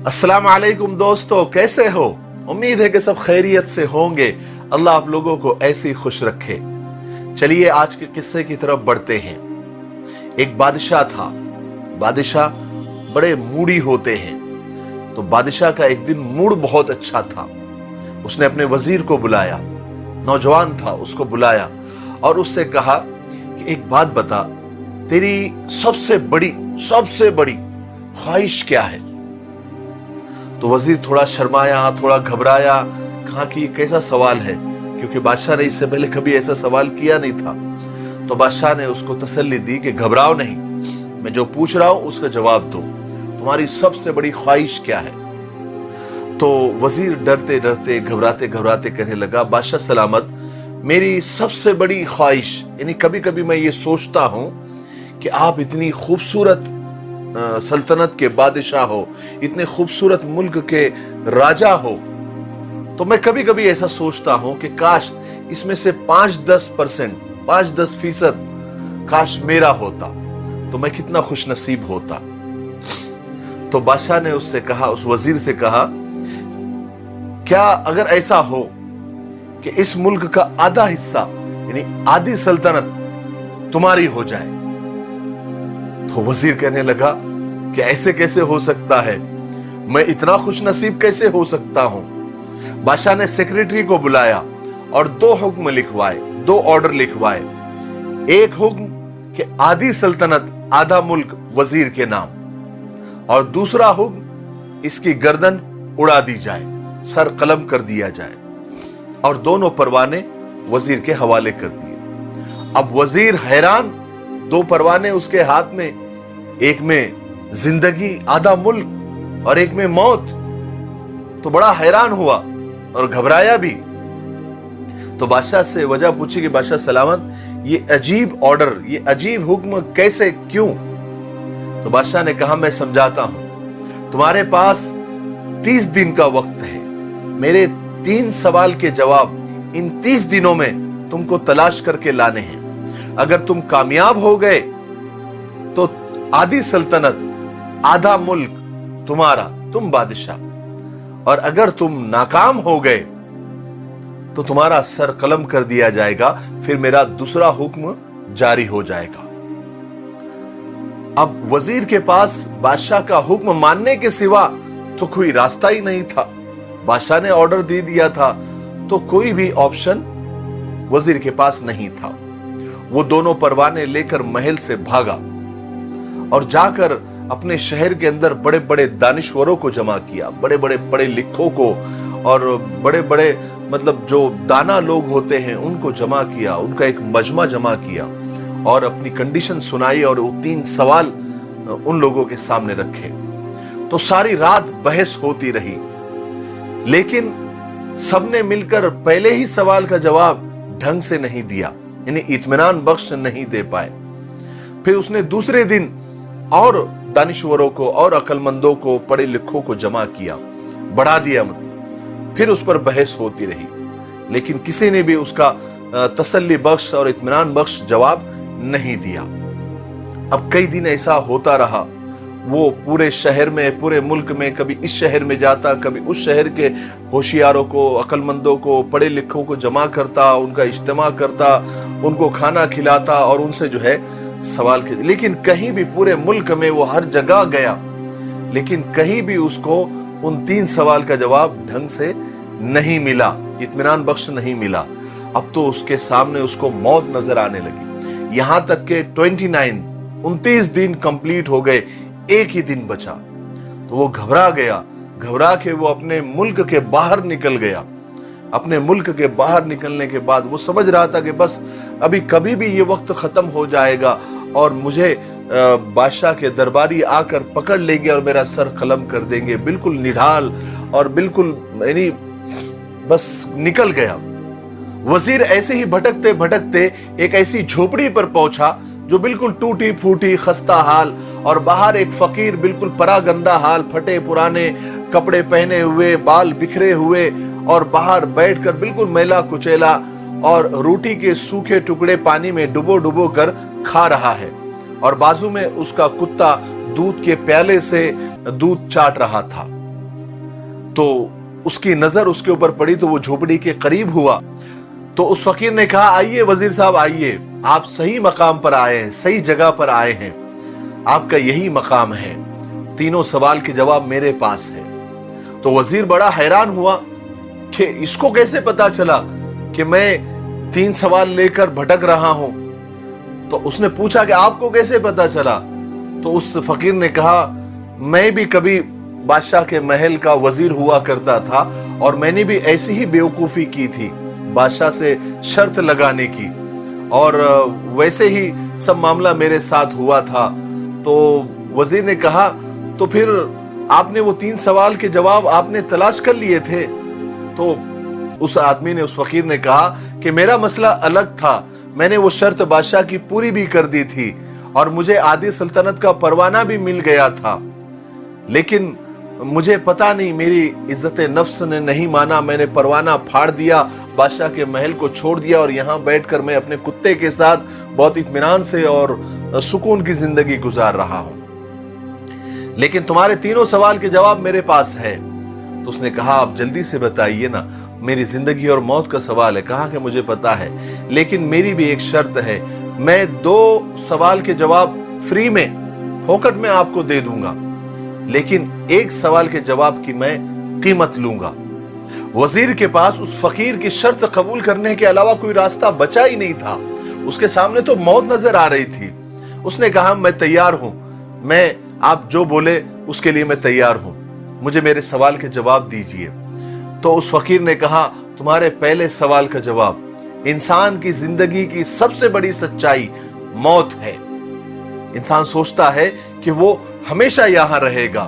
अस्सलाम वालेकुम दोस्तों, कैसे हो? उम्मीद है कि सब खैरियत से होंगे। अल्लाह आप लोगों को ऐसे ही खुश रखे। चलिए आज के किस्से की तरफ बढ़ते हैं। एक बादशाह था। बादशाह बड़े मूडी होते हैं, तो बादशाह का एक दिन मूड बहुत अच्छा था। उसने अपने वजीर को बुलाया, नौजवान था, उसको बुलाया और उससे कहा कि एक बात बता, तेरी सबसे बड़ी ख्वाहिश क्या है? तो वजीर थोड़ा शर्माया, थोड़ा घबराया, कहा कि ये कैसा सवाल है, क्योंकि बादशाह ने इससे पहले कभी ऐसा सवाल किया नहीं था। तो बादशाह ने उसको तसल्ली दी कि घबराओ नहीं, मैं जो पूछ रहा हूं उसका जवाब दो, तुम्हारी सबसे बड़ी ख्वाहिश क्या है? तो वजीर डरते डरते घबराते घबराते कहने लगा, बादशाह सलामत, मेरी सबसे बड़ी ख्वाहिश, यानी कभी कभी मैं ये सोचता हूं कि आप इतनी खूबसूरत सल्तनत के बादशाह हो, इतने खूबसूरत मुल्क के राजा हो, तो मैं कभी कभी ऐसा सोचता हूं कि काश इसमें से 5-10% काश मेरा होता, तो मैं कितना खुश नसीब होता। तो बादशाह ने उससे कहा, उस वजीर से कहा, क्या अगर ऐसा हो कि इस मुल्क का आधा हिस्सा यानी आधी सल्तनत तुम्हारी हो जाए? तो वजीर कहने लगा कि ऐसे कैसे हो सकता है, मैं इतना खुश नसीब कैसे हो सकता हूं? बादशाह ने सेक्रेटरी को बुलाया और 2 हुक्म लिखवाए, 2 ऑर्डर लिखवाए। एक हुक्म कि आधी सल्तनत, आधा मुल्क वजीर के नाम, और दूसरा हुक्म इसकी गर्दन उड़ा दी जाए, सर कलम कर दिया जाए, और दोनों परवाने वजीर के हवाले कर दिए। अब वजीर हैरान, 2 परवाने उसके हाथ में, एक में जिंदगी, आधा मुल्क, और एक में मौत। तो बड़ा हैरान हुआ और घबराया भी। तो बादशाह से वजह पूछी कि बादशाह सलामत, ये अजीब ऑर्डर, ये अजीब हुक्म कैसे, क्यों? तो बादशाह ने कहा, मैं समझाता हूं, तुम्हारे पास 30 दिन का वक्त है। मेरे 3 सवाल के जवाब इन 30 दिनों में तुमको तलाश करके लाने हैं। अगर तुम कामयाब हो गए तो आधी सल्तनत, आधा मुल्क तुम्हारा, तुम बादशाह, और अगर तुम नाकाम हो गए तो तुम्हारा सर कलम कर दिया जाएगा, फिर मेरा दूसरा हुक्म जारी हो जाएगा। अब वजीर के पास बादशाह का हुक्म मानने के सिवा तो कोई रास्ता ही नहीं था। बादशाह ने ऑर्डर दे दिया था, तो कोई भी ऑप्शन वजीर के पास नहीं था। वो दोनों परवाने लेकर महल से भागा और जाकर अपने शहर के अंदर बड़े बड़े दानिश्वरों को जमा किया, बड़े बड़े पढ़े लिखों को, और बड़े बड़े मतलब जो दाना लोग होते हैं उनको जमा किया, उनका एक मजमा जमा किया और अपनी कंडीशन सुनाई और वो 3 सवाल उन लोगों के सामने रखे। तो सारी रात बहस होती रही, लेकिन सबने मिलकर पहले ही सवाल का जवाब ढंग से नहीं दिया, यानी इत्मीनान बख्श नहीं दे पाए। फिर उसने दूसरे दिन और दानिश्वरों को और अक्लमंदों को, पढ़े लिखों को जमा किया, बढ़ा दिया, मतलब फिर उस पर बहस होती रही, लेकिन किसी ने भी उसका तसल्ली बख्श और इत्मीनान बख्श जवाब नहीं दिया। अब कई दिन ऐसा होता रहा। वो पूरे शहर में, पूरे मुल्क में, कभी इस शहर में जाता, कभी उस शहर के होशियारों को, अक्लमंदों को, पढ़े लिखों को जमा करता, उनका इज्तिमा करता, उनको खाना खिलाता और उनसे जो है सवाल किया। लेकिन कहीं भी, पूरे मुल्क में वो हर जगह गया, लेकिन कहीं भी उसको उन 3 सवाल का जवाब ढंग से नहीं मिला, इत्मीनान बख्श नहीं मिला। अब तो उसके सामने उसको मौत नजर आने लगी। यहां तक के 29 दिन कंप्लीट हो गए, एक ही दिन बचा। तो वो घबरा गया, घबरा के वो अपने मुल्क के बाहर निकल गया। अपने मुल्क के बाहर निकलने के बाद वो समझ रहा था कि बस अभी कभी भी ये वक्त खत्म हो जाएगा और मुझे बादशाह के दरबारी आकर पकड़ लेंगे और मेरा सर कलम कर देंगे। बिल्कुल निढाल और बिल्कुल यानी बस निकल गया। वजीर ऐसे ही भटकते भटकते एक ऐसी झोपड़ी पर पहुंचा जो बिल्कुल टूटी फूटी, खस्ता हाल, और बाहर एक फकीर बिल्कुल परागंदा हाल, फटे पुराने कपड़े पहने हुए, बाल बिखरे हुए, और बाहर बैठकर बिल्कुल मैला कुचैला और रोटी के सूखे टुकड़े पानी में डुबो डुबो कर खा रहा है, और बाजू में उसका कुत्ता दूध के प्याले से दूध चाट रहा था। تو उसकी नजर उसके ऊपर पड़ी तो वो झोपड़ी के करीब हुआ। तो उस फकीर ने कहा, आइए वजीर साहब आइए, आप सही मकाम पर आए हैं, सही जगह पर आए हैं, आपका यही मकाम है, तीनों सवाल के जवाब मेरे पास है। तो वजीर बड़ा हैरान हुआ कि इसको कैसे पता चला कि मैं 3 सवाल लेकर भटक रहा हूं। तो उसने पूछा कि आपको कैसे पता चला। तो उस फकीर ने कहा, मैं भी कभी बादशाह के महल का वजीर हुआ करता था और मैंने भी ऐसी ही बेवकूफी की थी, बादशाह से शर्त लगाने की, और वैसे ही सब मामला मेरे साथ हुआ था। तो वजीर ने कहा, तो फिर आपने वो 3 सवाल के जवाब आपने तलाश कर लिए थे। तो उस आदमी ने, उस फकीर ने कहा कि मेरा मसला अलग था, मैंने वो शर्त बादशाह की पूरी भी कर दी थी और मुझे आधी सल्तनत का परवाना भी मिल गया था, लेकिन मुझे पता नहीं, मेरी इज्जत नफ्स ने नहीं माना, मैंने परवाना फाड़ दिया, बादशाह के महल को छोड़ दिया और यहाँ बैठकर मैं अपने कुत्ते के साथ बहुत इत्मीनान से और सुकून की जिंदगी गुजार रहा हूं, लेकिन तुम्हारे तीनों सवाल के जवाब मेरे पास है। तो उसने कहा, आप जल्दी से बताइए ना, मेरी जिंदगी और मौत का सवाल है। कहा कि मुझे पता है, लेकिन मेरी भी एक शर्त है, मैं 2 सवाल के जवाब फ्री में फोकट में आपको दे दूंगा, लेकिन 1 सवाल के जवाब की मैं कीमत लूंगा। वजीर के पास उस फकीर की शर्त कबूल करने के अलावा कोई रास्ता बचा ही नहीं था, उसके सामने तो मौत नजर आ रही थी। उसने कहा, मैं तैयार हूं, मैं आप जो बोले उसके लिए मैं तैयार हूं, मुझे मेरे सवाल के जवाब दीजिए। तो उस फकीर ने कहा, तुम्हारे पहले सवाल का जवाब, इंसान की जिंदगी की सबसे बड़ी सच्चाई मौत है। इंसान सोचता है कि वो हमेशा यहां रहेगा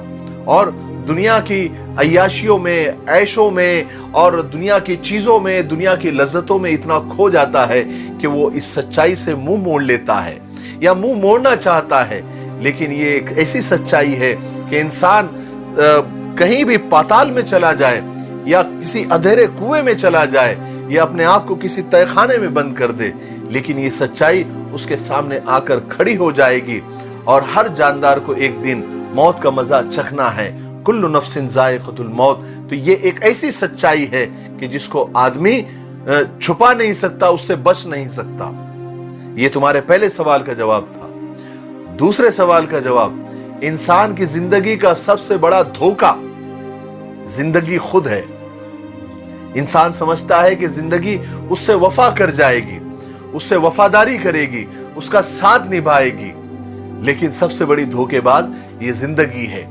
और दुनिया की अय्याशियों में, ऐशों में और दुनिया की चीजों में, दुनिया की लज्जतों में इतना खो जाता है कि वो इस सच्चाई से मुंह मोड़ लेता है या मुंह मोड़ना चाहता है। लेकिन ये एक ऐसी सच्चाई है कि इंसान कहीं भी पाताल में चला जाए या किसी अंधेरे कुएं में चला जाए या अपने आप को किसी तहखाने में बंद कर दे, लेकिन ये सच्चाई उसके सामने आकर खड़ी हो जाएगी और हर जानदार को एक दिन मौत का मजा चखना है। कुल्लु नफ्सिन जायक़तुल मौत। तो ये एक ऐसी सच्चाई है कि जिसको आदमी छुपा नहीं सकता, उससे बच नहीं सकता। ये तुम्हारे पहले सवाल का जवाब था। दूसरे सवाल का जवाब, इंसान की जिंदगी का सबसे बड़ा धोखा जिंदगी खुद है। इंसान समझता है कि जिंदगी उससे वफा कर जाएगी, उससे वफादारी करेगी, उसका साथ निभाएगी, लेकिन सबसे बड़ी धोखेबाज ये जिंदगी है।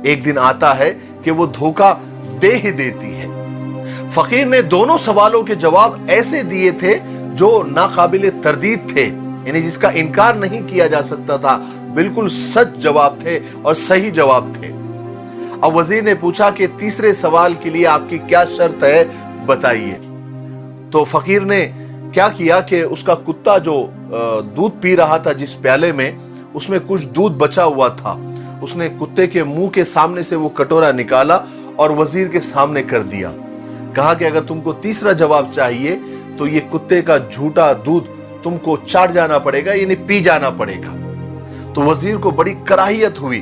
एक दिन आता है कि वो धोखा दे ही देती है। फकीर ने दोनों सवालों के जवाब ऐसे दिए थे जो नाकाबिले तरदीद थे, यानी जिसका इनकार नहीं किया जा सकता था, बिल्कुल सच जवाब थे और सही जवाब थे। अब वजीर ने पूछा कि तीसरे सवाल के लिए आपकी क्या शर्त है, बताइए। तो फकीर ने क्या किया कि उसका कुत्ता जो दूध पी रहा था जिस प्याले में, उसमें कुछ दूध बचा हुआ था, उसने कुत्ते के मुंह के सामने से वो कटोरा निकाला और वजीर के सामने कर दिया। कहा कि अगर तुमको तीसरा जवाब चाहिए तो ये कुत्ते का झूठा दूध तुमको चाट जाना पड़ेगा, यानी पी जाना पड़ेगा। तो वजीर को बड़ी कराहियत हुई।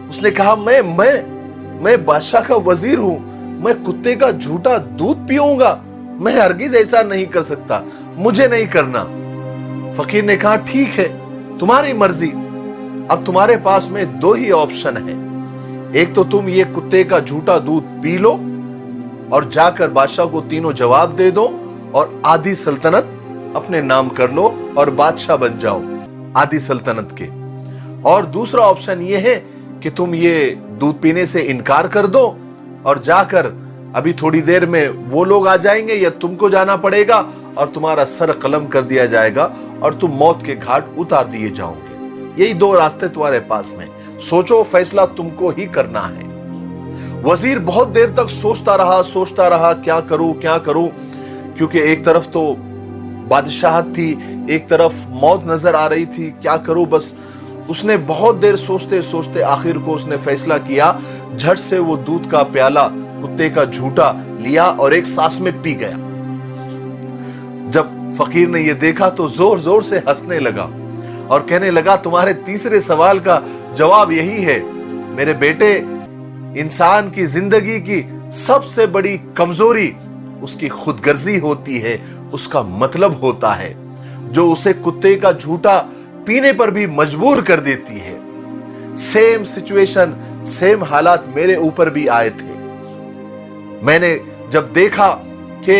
उसने कहा, मैं बादशाह का वजीर हूं, मैं कुत्ते का झूठा दूध पीऊंगा? मैं हरगिज ऐसा नहीं कर सकता, मुझे नहीं करना। फकीर ने कहा, ठीक है, तुम्हारी मर्जी। अब तुम्हारे पास में 2 ही ऑप्शन है, एक तो तुम ये कुत्ते का झूठा दूध पी लो और जाकर बादशाह को तीनों जवाब दे दो और आधी सल्तनत अपने नाम कर लो और बादशाह बन जाओ आधी सल्तनत के। और दूसरा ऑप्शन ये है कि तुम ये दूध पीने से इनकार कर दो और जाकर अभी थोड़ी देर में वो लोग आ जाएंगे या तुमको जाना पड़ेगा और तुम्हारा सर कलम कर दिया जाएगा और तुम मौत के घाट उतार दिए जाओगे। यही 2 रास्ते तुम्हारे पास में, सोचो, फैसला तुमको ही करना है। वजीर बहुत देर तक सोचता रहा, क्या करूं, क्योंकि एक तरफ तो बादशाहत थी, एक तरफ मौत नजर आ रही थी, क्या करूं। बस उसने बहुत देर सोचते सोचते आखिर को उसने फैसला किया, झट से वो दूध का प्याला कुत्ते का झूठा लिया और एक सांस में पी गया। जब फकीर ने ये देखा तो जोर जोर से हंसने लगा और कहने लगा, तुम्हारे तीसरे सवाल का जवाब यही है मेरे बेटे, इंसान की जिंदगी की सबसे बड़ी कमजोरी उसकी खुदगर्जी होती है, उसका मतलब होता है, जो उसे कुत्ते का झूठा पीने पर भी मजबूर कर देती है। सेम सिचुएशन, सेम हालात मेरे ऊपर भी आए थे। मैंने जब देखा कि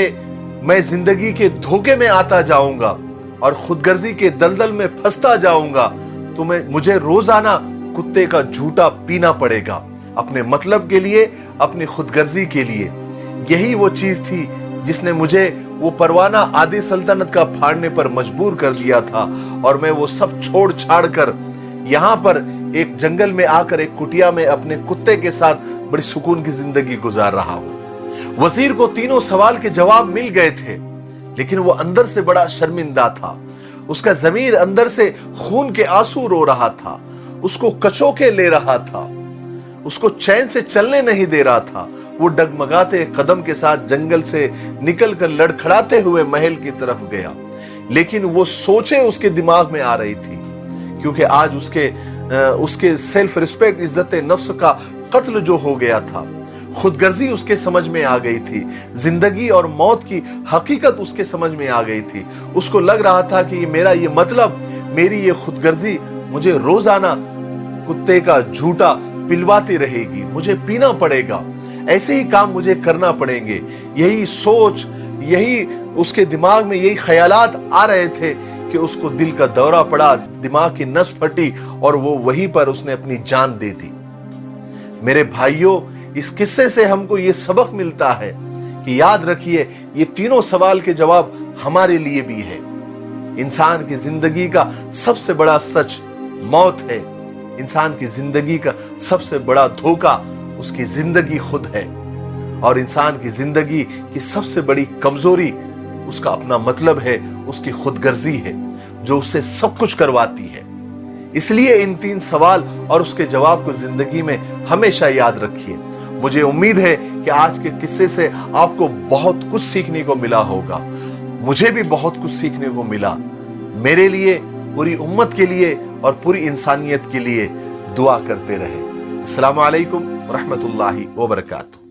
मैं जिंदगी के धोखे में आता जाऊंगा और खुदगर्जी के दलदल में फंसता जाऊंगा, तो मुझे रोजाना कुत्ते का झूठा पीना पड़ेगा, अपने मतलब के लिए, अपनी खुदगर्जी के लिए। यही वो चीज थी जिसने मुझे वो परवाना आदि सल्तनत का फाड़ने पर मजबूर कर दिया था, और मैं वो सब छोड़ छाड़ कर यहां पर एक जंगल में आकर एक कुटिया में अपने कुत्ते के साथ बड़ी सुकून की जिंदगी गुजार रहा हूं। वजीर को तीनों सवाल के जवाब मिल गए थे, लेकिन वो अंदर से बड़ा शर्मिंदा था। उसका ज़मीर अंदर से खून के आंसू रो रहा था, उसको कचोके ले रहा था, उसको चैन से चलने नहीं दे रहा था। वो डगमगाते कदम के साथ जंगल से निकलकर लड़खड़ाते हुए महल की तरफ गया, लेकिन वो सोचे उसके दिमाग में आ रही थी, क्योंकि आज उसके सेल्फ रिस्पेक्ट, इज्जत नफ्स का कत्ल जो हो गया था, खुदगर्जी उसके समझ में आ गई थी, जिंदगी और मौत की हकीकत उसके समझ में आ गई थी। उसको लग रहा था कि मेरा ये मतलब, मेरी ये खुदगर्जी मुझे रोजाना कुत्ते का झूठा पिलवाती रहेगी, मुझे पीना पड़ेगा, ऐसे ही काम मुझे करना पड़ेंगे। यही सोच, यही उसके दिमाग में यही ख्यालात आ रहे थे कि उसको दिल का दौरा पड़ा, दिमाग की नस फटी और वो वहीं पर उसने अपनी जान दे दी। मेरे भाइयों, इस किस्से से हमको ये सबक मिलता है कि याद रखिए, ये तीनों सवाल के जवाब हमारे लिए भी है। इंसान की जिंदगी का सबसे बड़ा सच मौत है। इंसान की जिंदगी का सबसे बड़ा धोखा उसकी जिंदगी खुद है, और इंसान की जिंदगी की सबसे बड़ी कमजोरी उसका अपना मतलब है, उसकी खुदगर्जी है, जो उससे सब कुछ करवाती है। इसलिए इन तीन सवाल और उसके जवाब को जिंदगी में हमेशा याद रखिए। मुझे उम्मीद है कि आज के किस्से से आपको बहुत कुछ सीखने को मिला होगा। मुझे भी बहुत कुछ सीखने को मिला। मेरे लिए, पूरी उम्मत के लिए और पूरी इंसानियत के लिए दुआ करते रहे। अस्सलामु अलैकुम व रहमतुल्लाहि व बरकातुहू।